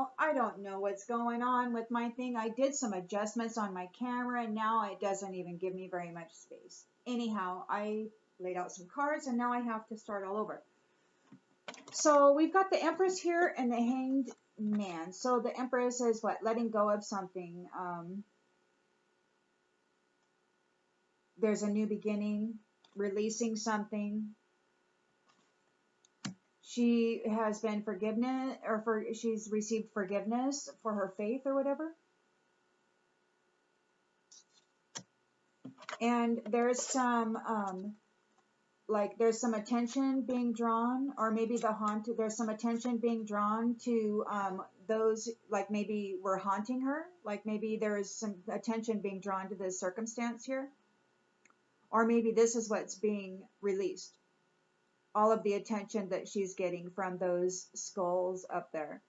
Anyhow, I don't know what's going on with my thing. I did some adjustments on my camera and now it doesn't even give me very much space. Anyhow, I laid out some cards and now I have to start all over. So we've got the Empress here and the Hanged Man. So the Empress is what? Letting go of something. There's a new beginning, releasing something. She has been forgiven, or she's received forgiveness for her faith or whatever. And there's some there's some attention being drawn, or maybe there's some attention being drawn to those, like maybe we're haunting her, like maybe there's some attention being drawn to this circumstance here, or maybe this is what's being released, all of the attention that she's getting from those skulls up there.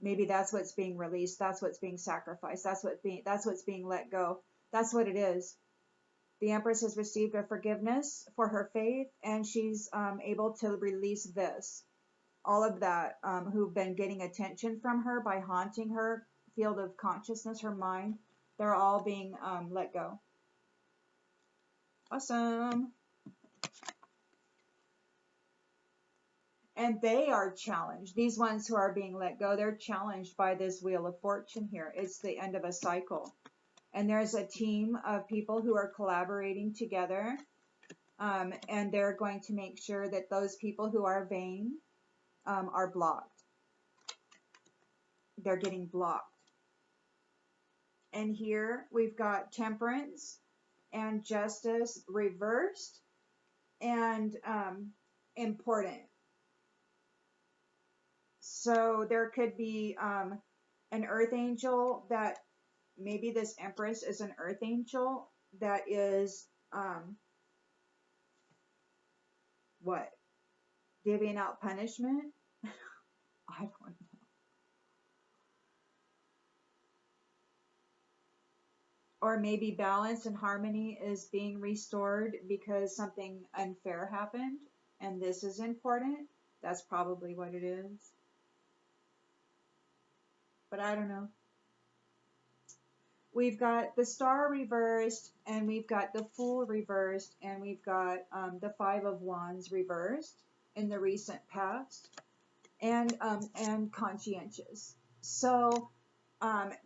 Maybe that's what's being released, that's what's being sacrificed, that's what's being let go. That's what it is. The Empress has received a forgiveness for her faith, and she's able to release this. All of that who've been getting attention from her by haunting her field of consciousness, her mind, they're all being let go. Awesome. And they are challenged. These ones who are being let go, they're challenged by this Wheel of Fortune here. It's the end of a cycle. And there's a team of people who are collaborating together, and they're going to make sure that those people who are vain are blocked. They're getting blocked. And here we've got Temperance and Justice reversed and important. So there could be an earth angel that, maybe this Empress is an earth angel that is, what? Divvying out punishment? I don't know. Or maybe balance and harmony is being restored because something unfair happened, and this is important. That's probably what it is. But I don't know. We've got the Star reversed, and we've got the Fool reversed, and we've got the Five of Wands reversed in the recent past, and Conscientious. So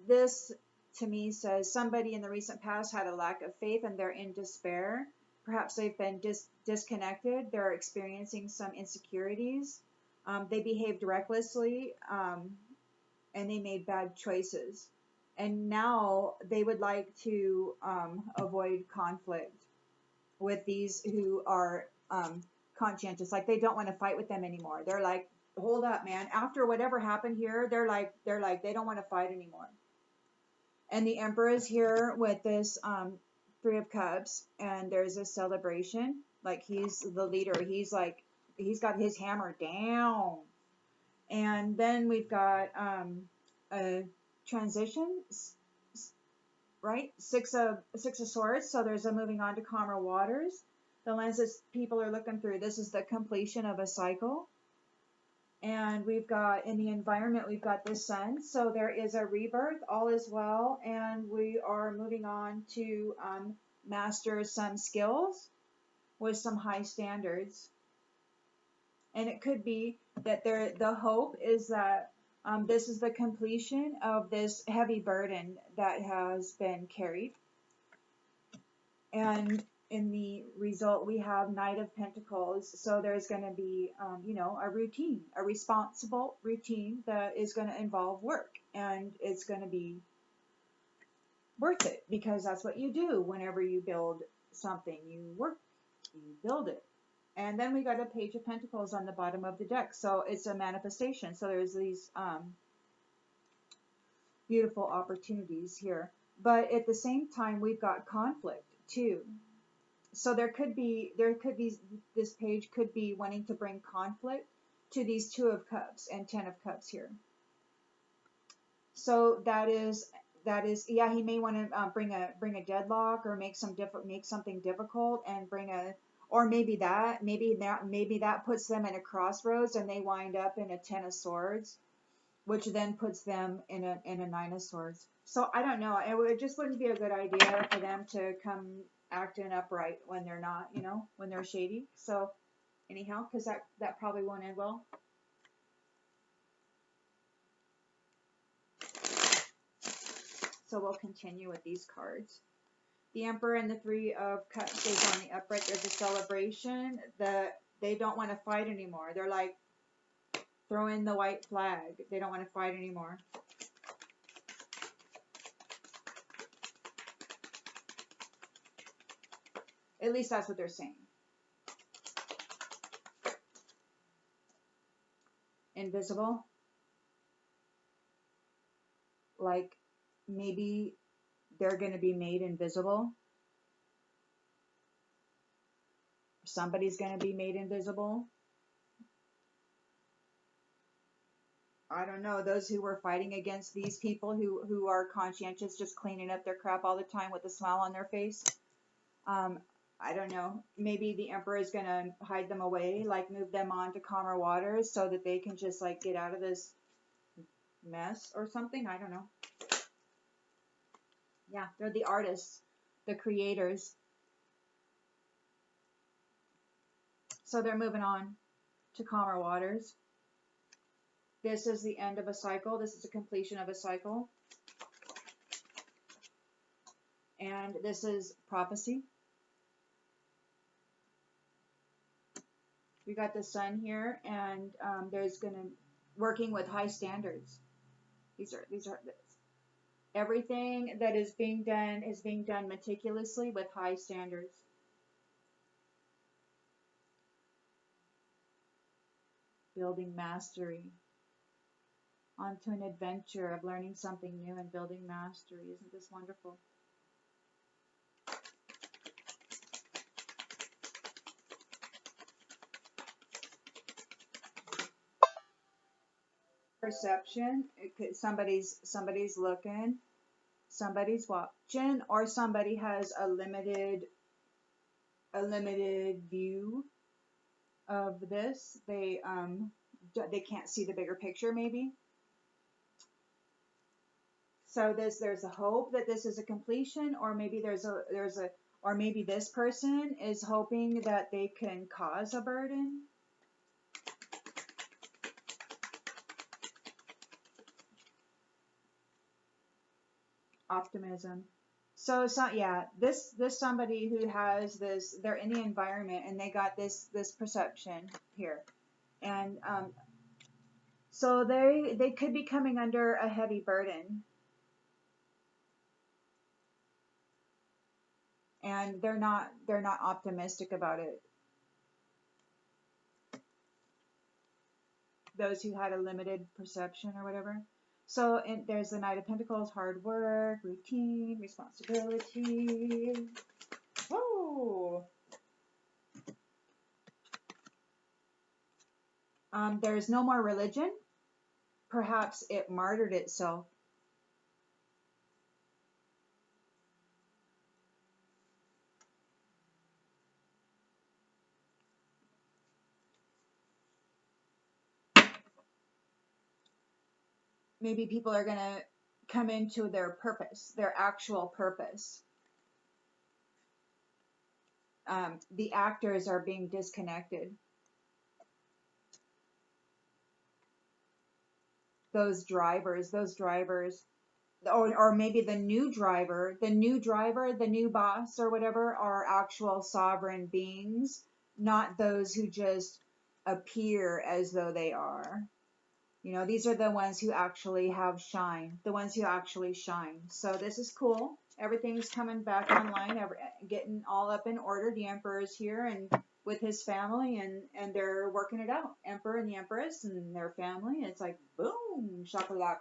this to me says somebody in the recent past had a lack of faith and they're in despair. Perhaps they've been disconnected. They're experiencing some insecurities. They behaved recklessly, and they made bad choices. And now they would like to avoid conflict with these who are conscientious. Like they don't want to fight with them anymore. They're like, hold up, man. After whatever happened here, they're like they don't want to fight anymore. And the Emperor is here with this Three of Cups, and there's a celebration. Like he's the leader. He's like, he's got his hammer down. And then we've got a transition, right? Six of Swords. So there's a moving on to calmer waters. The lenses people are looking through. This is the completion of a cycle. And we've got, in the environment, we've got the Sun. So there is a rebirth, all is well. And we are moving on to master some skills with some high standards. And it could be that the hope is that this is the completion of this heavy burden that has been carried. And in the result, we have Knight of Pentacles. So there's going to be, a routine, a responsible routine that is going to involve work. And it's going to be worth it because that's what you do whenever you build something. You work, you build it. And then we got a Page of Pentacles on the bottom of the deck. So it's a manifestation. So there's these beautiful opportunities here. But at the same time, we've got conflict too. So there could be, this page could be wanting to bring conflict to these Two of Cups and Ten of Cups here. So that is, yeah, he may want to bring a deadlock or make something difficult and bring a, or maybe that puts them in a crossroads and they wind up in a Ten of Swords. which then puts them in a Nine of Swords. So I don't know. It just wouldn't be a good idea for them to come acting upright when they're not, you know, when they're shady. So anyhow, because that probably won't end well. So we'll continue with these cards. The Emperor and the Three of Cups stays on the upright. There's a celebration that they don't want to fight anymore. They're like, throw in the white flag. They don't want to fight anymore. At least that's what they're saying. Invisible. Like, maybe they're going to be made invisible. Somebody's going to be made invisible. I don't know. Those who were fighting against these people who are conscientious, just cleaning up their crap all the time with a smile on their face. I don't know. Maybe the Emperor is going to hide them away, like move them on to calmer waters so that they can just like get out of this mess or something. I don't know. Yeah, they're the artists, the creators. So they're moving on to calmer waters. This is the end of a cycle. This is the completion of a cycle. And this is prophecy. We got the Sun here, and there's working with high standards. These are everything that is being done meticulously with high standards. Building mastery. Onto an adventure of learning something new and building mastery. Isn't this wonderful? Perception. Somebody's looking, somebody's watching, or somebody has a limited view of this. They can't see the bigger picture, maybe. So there's a hope that this is a completion, or maybe or maybe this person is hoping that they can cause a burden. Optimism. So yeah, this somebody who has this, they're in the environment and they got this perception here, and so they could be coming under a heavy burden, and they're not optimistic about it. Those who had a limited perception or whatever. So there's the Knight of Pentacles, hard work, routine, responsibility. Whoa. There's no more religion. Perhaps it martyred itself. Maybe people are going to come into their purpose, their actual purpose. The actors are being disconnected. Those drivers, or maybe the new driver, the new boss or whatever, are actual sovereign beings, not those who just appear as though they are. You know, these are the ones who actually have shine, the ones who actually shine. So this is cool. Everything's coming back online, getting all up in order. The Emperor is here and with his family, and they're working it out. Emperor and the Empress and their family. It's like, boom, shakalaka.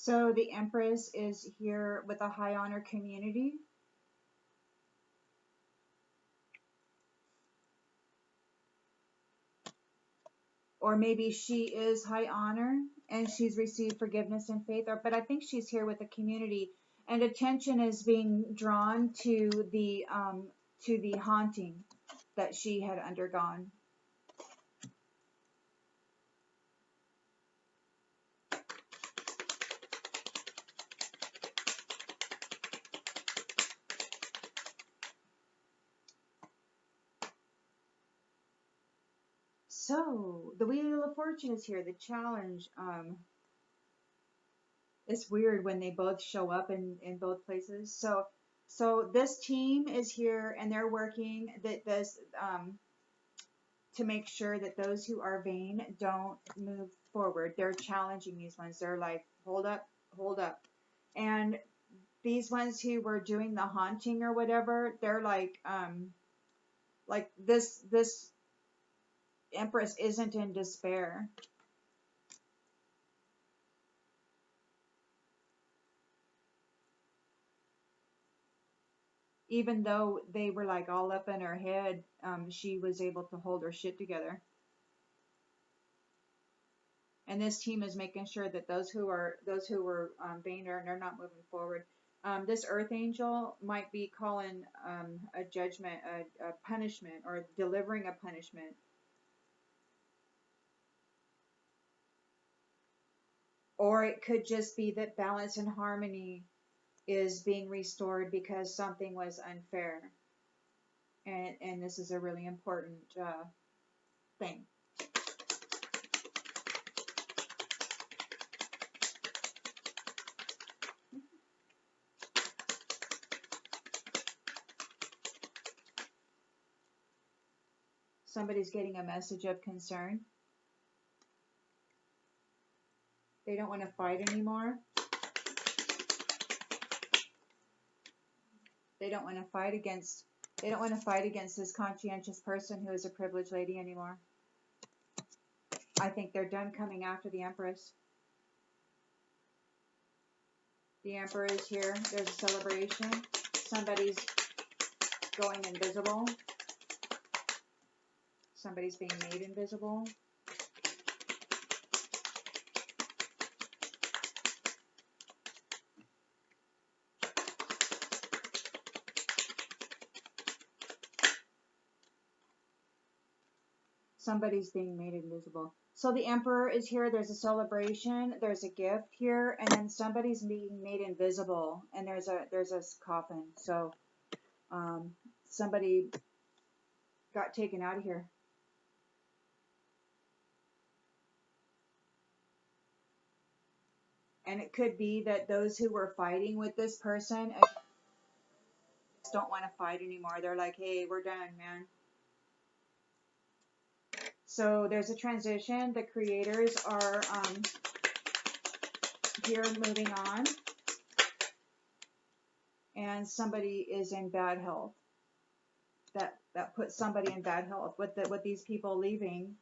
So the Empress is here with a high honor community. Or maybe she is high honor and she's received forgiveness and faith. But I think she's here with the community, and attention is being drawn to the haunting that she had undergone. So the Wheel of Fortune is here. The challenge. It's weird when they both show up in both places. So this team is here and they're working that this to make sure that those who are vain don't move forward. They're challenging these ones. They're like, hold up, hold up. And these ones who were doing the haunting or whatever, they're like this Empress isn't in despair. Even though they were like all up in her head, she was able to hold her shit together. And this team is making sure that those who were vain they're not moving forward. This Earth Angel might be calling a judgment, a punishment, or delivering a punishment. Or it could just be that balance and harmony is being restored because something was unfair. And this is a really important thing. Somebody's getting a message of concern. They don't want to fight anymore. They don't want to fight against this conscientious person who is a privileged lady anymore. I think they're done coming after the Empress. The Emperor is here. There's a celebration. Somebody's going invisible. Somebody's being made invisible. Somebody's being made invisible. So the Emperor is here. There's a celebration. There's a gift here, and then somebody's being made invisible. And there's a coffin. So somebody got taken out of here. And it could be that those who were fighting with this person don't want to fight anymore. They're like, hey, we're done, man. So there's a transition. The creators are here moving on. And somebody is in bad health. That puts somebody in bad health. With these people leaving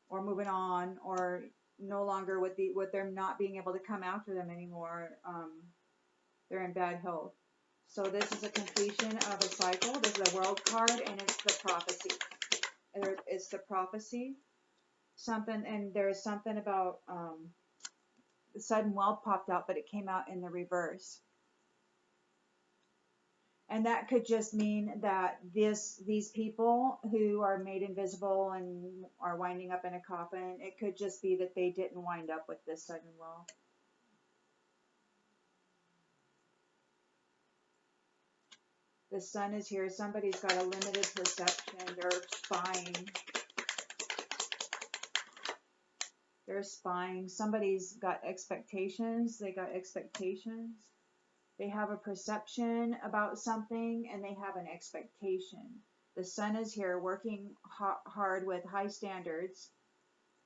or moving on or no longer with them not being able to come after them anymore, they're in bad health. So this is a completion of a cycle. This is a world card and it's the prophecy. It's the prophecy. Something, and there's something about the sudden wealth popped out, but it came out in the reverse. And that could just mean that these people who are made invisible and are winding up in a coffin, it could just be that they didn't wind up with this sudden wealth. The Sun is here. Somebody's got a limited perception. They're spying. They're spying. Somebody's got expectations. They got expectations. They have a perception about something and they have an expectation. The Sun is here working hard with high standards,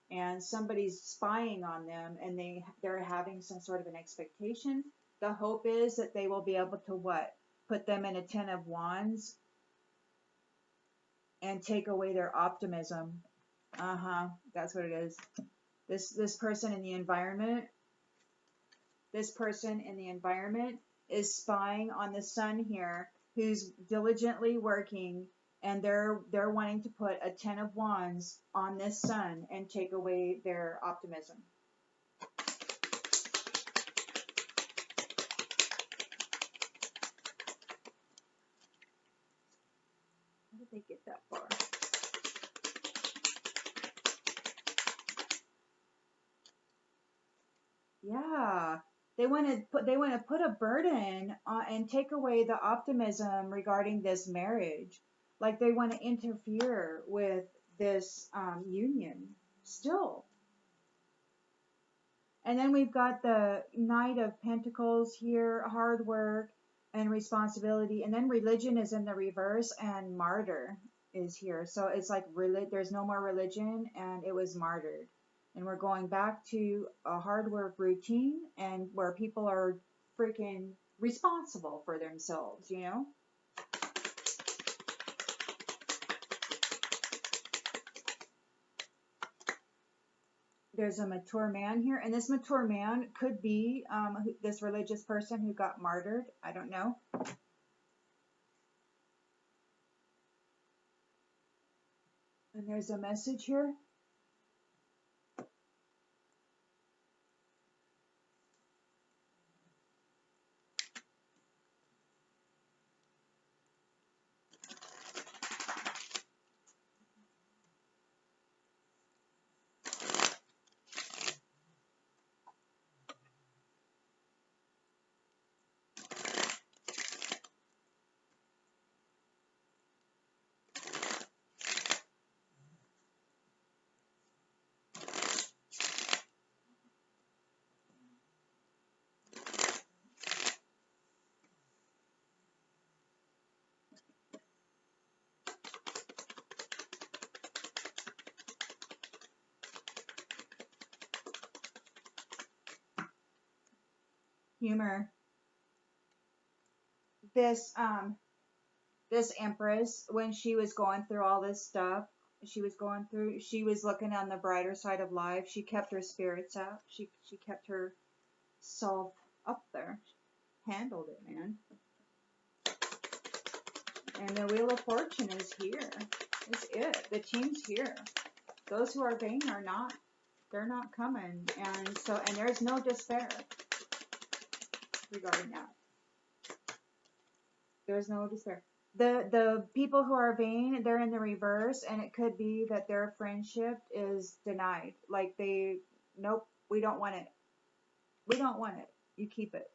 and somebody's spying on them and they're having some sort of an expectation. The hope is that they will be able to what? Put them in a 10 of Wands and take away their optimism. That's what it is. This person in the environment this person in the environment is spying on the sun here, who's diligently working, and they're wanting to put a 10 of wands on this sun and take away their optimism. How did they get that far? Yeah, they want to put a burden on, and take away the optimism regarding this marriage. Like they want to interfere with this union still. And then we've got the Knight of Pentacles here, hard work and responsibility. And then religion is in the reverse, and martyr is here. So it's like there's no more religion, and it was martyred. And we're going back to a hard work routine, and where people are freaking responsible for themselves, you know? There's a mature man here, and this mature man could be this religious person who got martyred. I don't know. And there's a message here. Humor. This Empress, when she was going through all this stuff, she was looking on the brighter side of life. She kept her spirits up. She kept herself up there. Handled it, man. And the Wheel of Fortune is here. Is it. The team's here. Those who are vain are not. They're not coming. And there's no despair regarding that. There's no despair. The people who are vain, they're in the reverse, and it could be that their friendship is denied. Like nope, we don't want it. We don't want it. You keep it.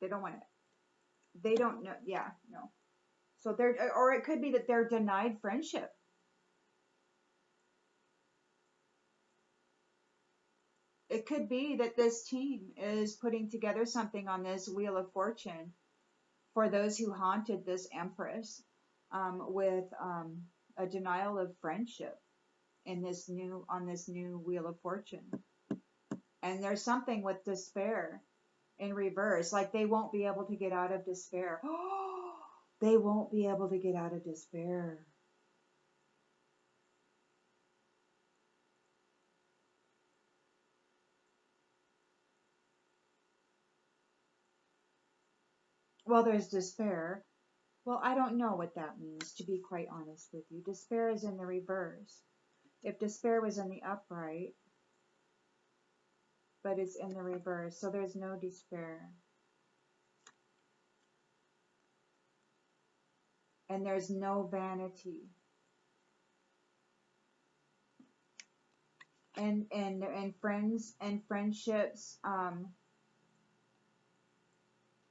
They don't want it. They don't know. Yeah, no. So or it could be that they're denied friendship. It could be that this team is putting together something on this Wheel of Fortune for those who haunted this Empress with a denial of friendship on this new Wheel of Fortune. And there's something with despair in reverse, like they won't be able to get out of despair. They won't be able to get out of despair. Well, there's despair. Well, I don't know what that means, to be quite honest with you. Despair is in the reverse. If despair was in the upright, but it's in the reverse, so there's no despair. And there's no vanity. And friends and friendships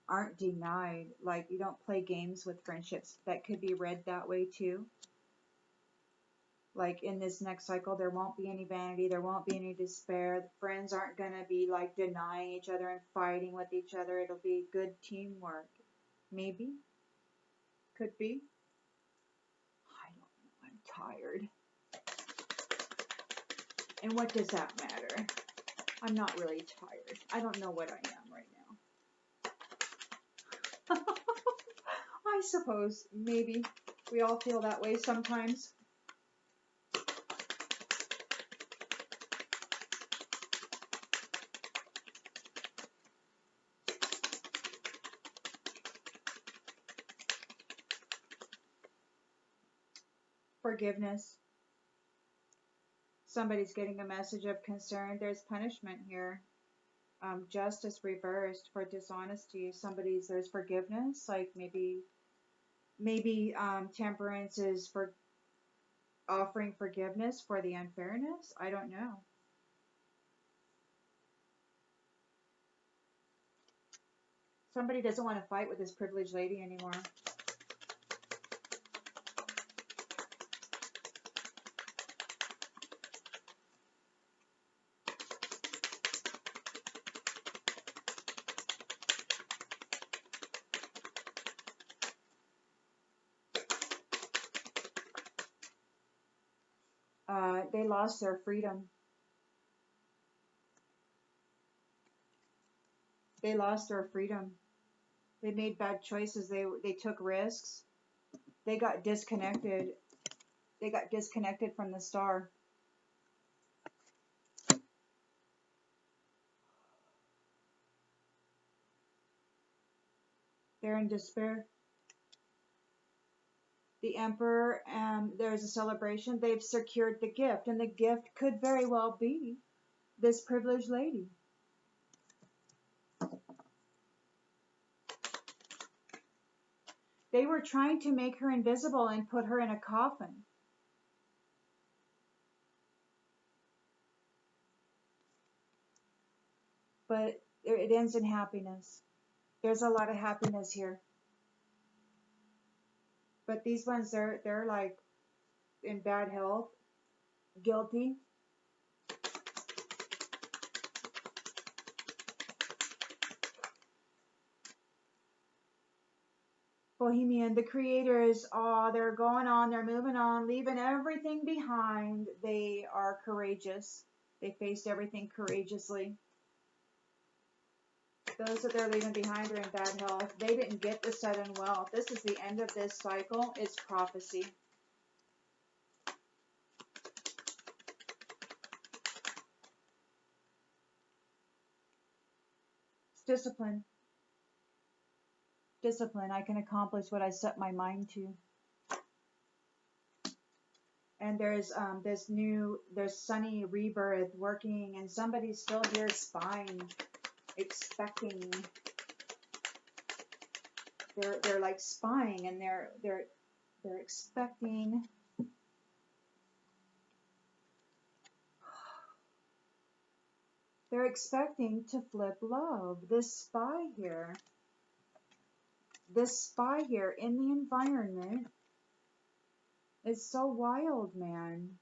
aren't denied. Like, you don't play games with friendships. That could be read that way too. Like, in this next cycle, there won't be any vanity. There won't be any despair. The friends aren't going to be, like, denying each other and fighting with each other. It'll be good teamwork. Maybe. Could be. I don't know. I'm tired. And what does that matter? I'm not really tired. I don't know what I am right now. I suppose maybe we all feel that way sometimes. Forgiveness. Somebody's getting a message of concern. There's punishment here. Justice reversed for dishonesty. There's forgiveness. Like maybe temperance is for offering forgiveness for the unfairness. I don't know. Somebody doesn't want to fight with this privileged lady anymore. They lost their freedom. They lost their freedom. They made bad choices. They took risks. They got disconnected. They got disconnected from the star. They're in despair. The emperor, there's a celebration. They've secured the gift, and the gift could very well be this privileged lady. They were trying to make her invisible and put her in a coffin. But it ends in happiness. There's a lot of happiness here. But these ones, they're like in bad health, guilty. Bohemian, the creators, they're going on, they're moving on, leaving everything behind. They are courageous. They faced everything courageously. Those that they're leaving behind are in bad health. They didn't get the sudden wealth. This is the end of this cycle. It's prophecy. It's discipline. Discipline. I can accomplish what I set my mind to. And there's sunny rebirth working, and somebody's still here spying, expecting. They're like spying, and they're expecting. They're expecting to flip love. This spy here in the environment is so wild, man.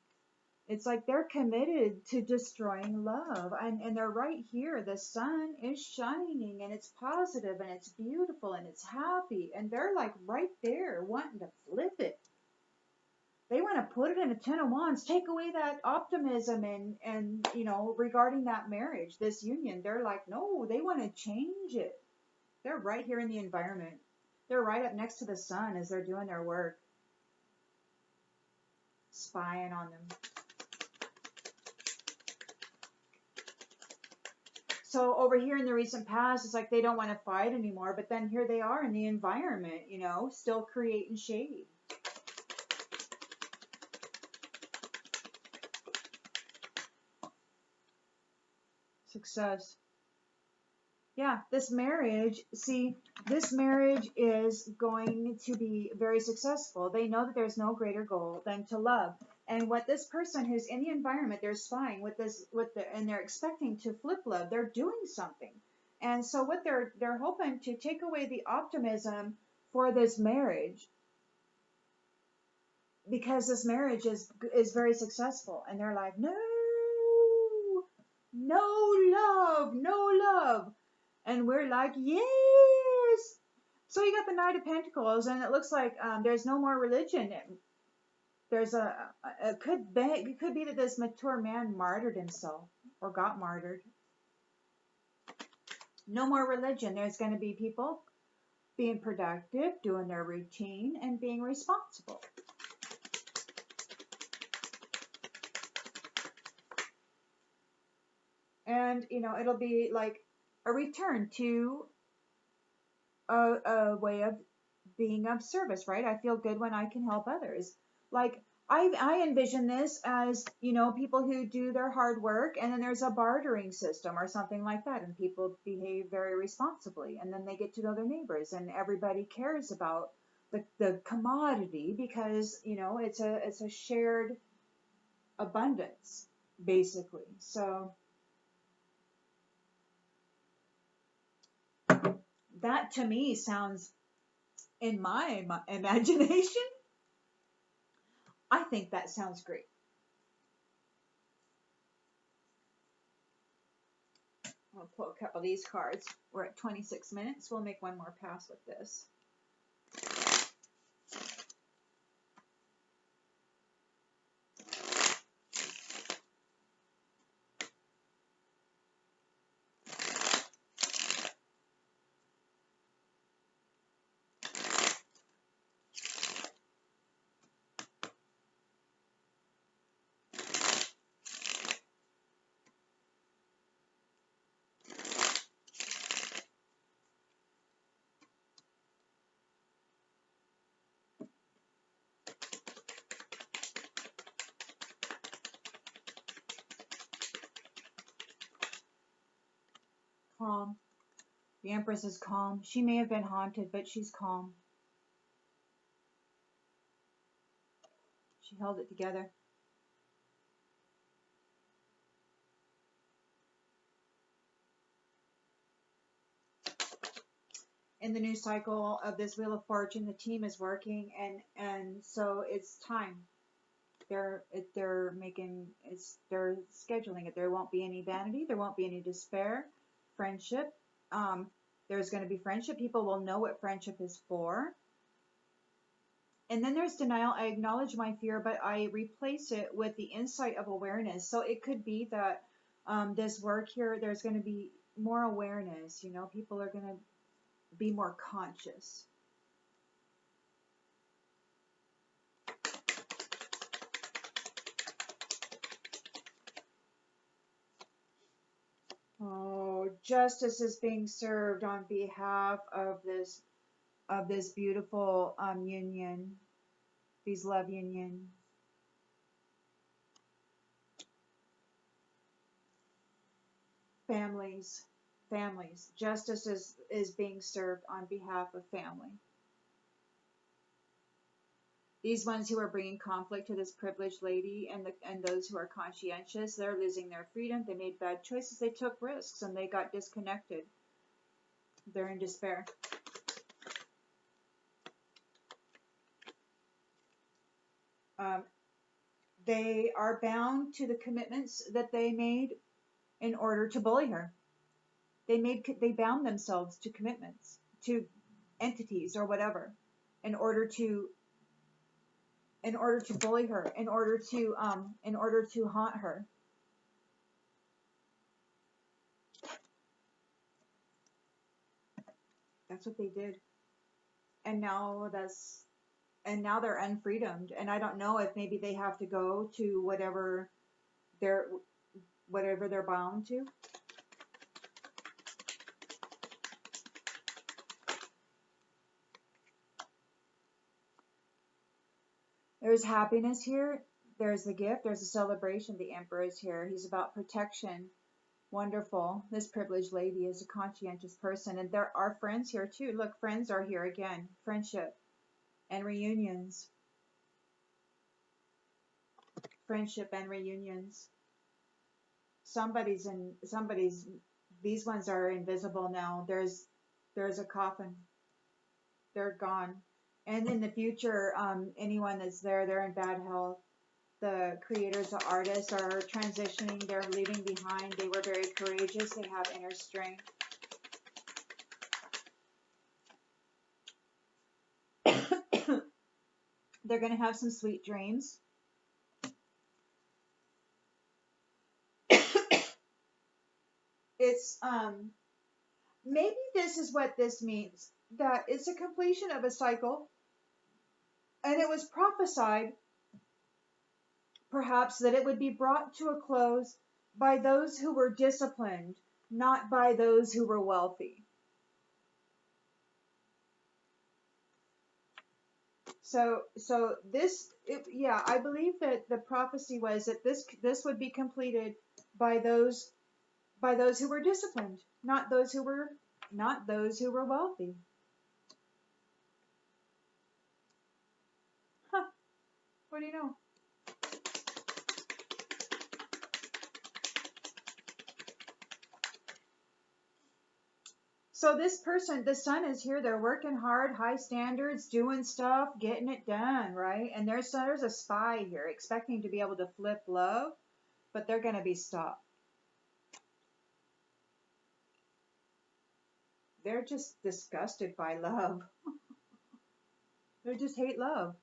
It's like they're committed to destroying love. And they're right here. The sun is shining, and it's positive, and it's beautiful, and it's happy. And they're like right there wanting to flip it. They want to put it in a 10 of wands, take away that optimism and regarding that marriage, this union. They're like, no, they want to change it. They're right here in the environment. They're right up next to the sun as they're doing their work. Spying on them. So over here in the recent past, it's like they don't want to fight anymore, but then here they are in the environment, still creating shade. Success. Yeah, this marriage is going to be very successful. They know that there's no greater goal than to love. And what this person who's in the environment, they're spying and they're expecting to flip love. They're doing something. And so what they're hoping to take away the optimism for this marriage, because this marriage is very successful. And they're like, no love. And we're like, yes. So you got the Knight of Pentacles, and it looks like there's no more religion. There's it could be that this mature man martyred himself or got martyred. No more religion. There's going to be people being productive, doing their routine, and being responsible. And it'll be like a return to a way of being of service, right? I feel good when I can help others. Like I envision this as, you know, people who do their hard work, and then there's a bartering system or something like that, and people behave very responsibly, and then they get to know their neighbors, and everybody cares about the commodity because, you know, it's a shared abundance, basically. So that to me sounds, in my imagination, I think that sounds great. I'll pull a couple of these cards. We're at 26 minutes. We'll make one more pass with this. Calm. The Empress is calm. She may have been haunted, but she's calm. She held it together. In the new cycle of this Wheel of Fortune, the team is working, and so it's time. They're making they're scheduling it. There won't be any vanity. There won't be any despair. Friendship. There's going to be friendship. People will know what friendship is for. And then there's denial. I acknowledge my fear, but I replace it with the insight of awareness. So it could be that this work here, there's going to be more awareness. You know, people are going to be more conscious. Oh, justice is being served on behalf of this beautiful union, these love union. Families. Justice is being served on behalf of family. These ones who are bringing conflict to this privileged lady and those who are conscientious, they're losing their freedom. They made bad choices. They took risks and they got disconnected. They're in despair. They are bound to the commitments that they made in order to bully her. They bound themselves to commitments, to entities or whatever, in order to bully her, in order to haunt her. That's what they did. And now they're unfreedomed, and I don't know if maybe they have to go to whatever they're bound to. There's happiness here. There's the gift. There's a celebration. The Emperor is here. He's about protection. Wonderful. This privileged lady is a conscientious person, and there are friends here too. Look, friends are here again. Friendship and reunions. Friendship and reunions. Somebody's. These ones are invisible now. There's a coffin. They're gone. And in the future, anyone that's there, they're in bad health. The creators, the artists are transitioning. They're leaving behind. They were very courageous. They have inner strength. They're going to have some sweet dreams. It's maybe this is what this means, that it's a completion of a cycle, and it was prophesied perhaps that it would be brought to a close by those who were disciplined, not by those who were wealthy. So this, yeah, I believe that the prophecy was that this would be completed by those who were disciplined, not those who were wealthy. Huh, what do you know? So this person, the sun is here. They're working hard, high standards, doing stuff, getting it done, right? And there's a spy here expecting to be able to flip love, but they're going to be stopped. They're just disgusted by love. They just hate love.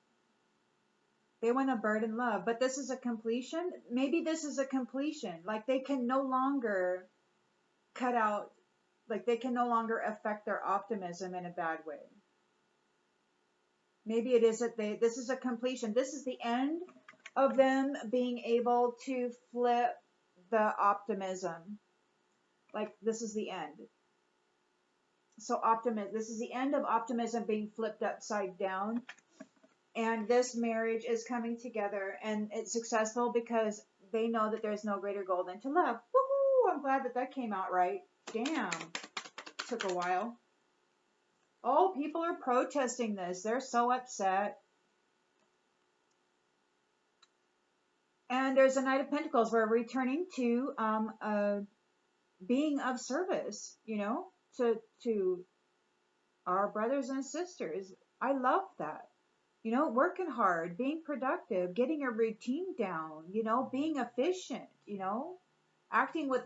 They want to burden love, but this is a completion. Maybe this is a completion. Like they can no longer cut out, like they can no longer affect their optimism in a bad way. Maybe it is that this is a completion. This is the end of them being able to flip the optimism. Like this is the end. So this is the end of optimism being flipped upside down. And this marriage is coming together and it's successful because they know that there's no greater goal than to love. Woohoo! I'm glad that came out right. Damn. Took a while. Oh, people are protesting this. They're so upset. And there's a Knight of Pentacles. We're returning to being of service, to our brothers and sisters. I love that. Working hard, being productive, getting a routine down, being efficient, acting with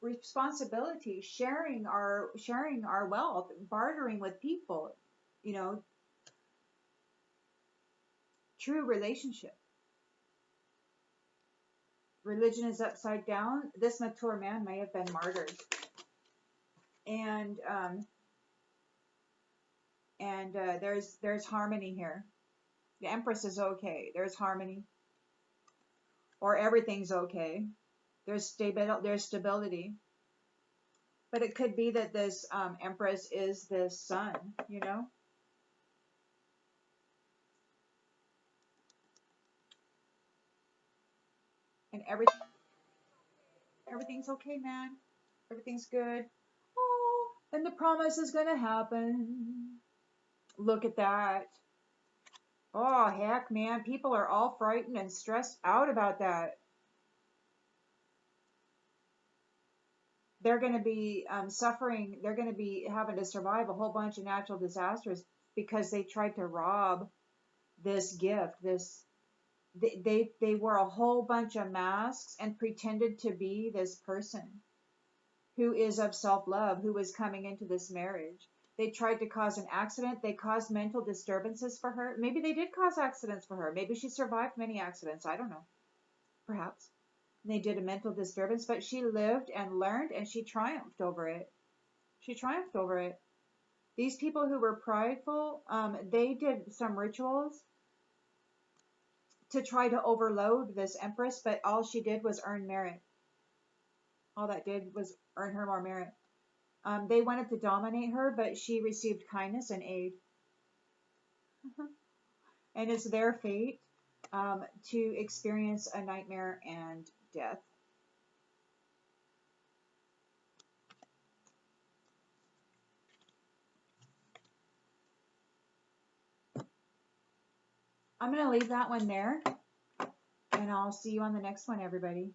responsibility, sharing our wealth, bartering with people, true relationship. Religion is upside down. This mature man may have been martyred. And there's harmony here. The Empress is okay. There's harmony. Or everything's okay. There's stability. But it could be that this Empress is this sun, And everything's okay, man. Everything's good. Oh, and the promise is going to happen. Look at that. Oh, heck, man. People are all frightened and stressed out about that. They're going to be suffering. They're going to be having to survive a whole bunch of natural disasters because they tried to rob this gift. They wore a whole bunch of masks and pretended to be this person who is of self-love, who is coming into this marriage. They tried to cause an accident. They caused mental disturbances for her. Maybe they did cause accidents for her. Maybe she survived many accidents. I don't know. Perhaps. They did a mental disturbance, but she lived and learned and she triumphed over it. She triumphed over it. These people who were prideful, they did some rituals to try to overload this Empress, but all she did was earn merit. All that did was earn her more merit. They wanted to dominate her, but she received kindness and aid. And it's their fate to experience a nightmare and death. I'm going to leave that one there, and I'll see you on the next one, everybody.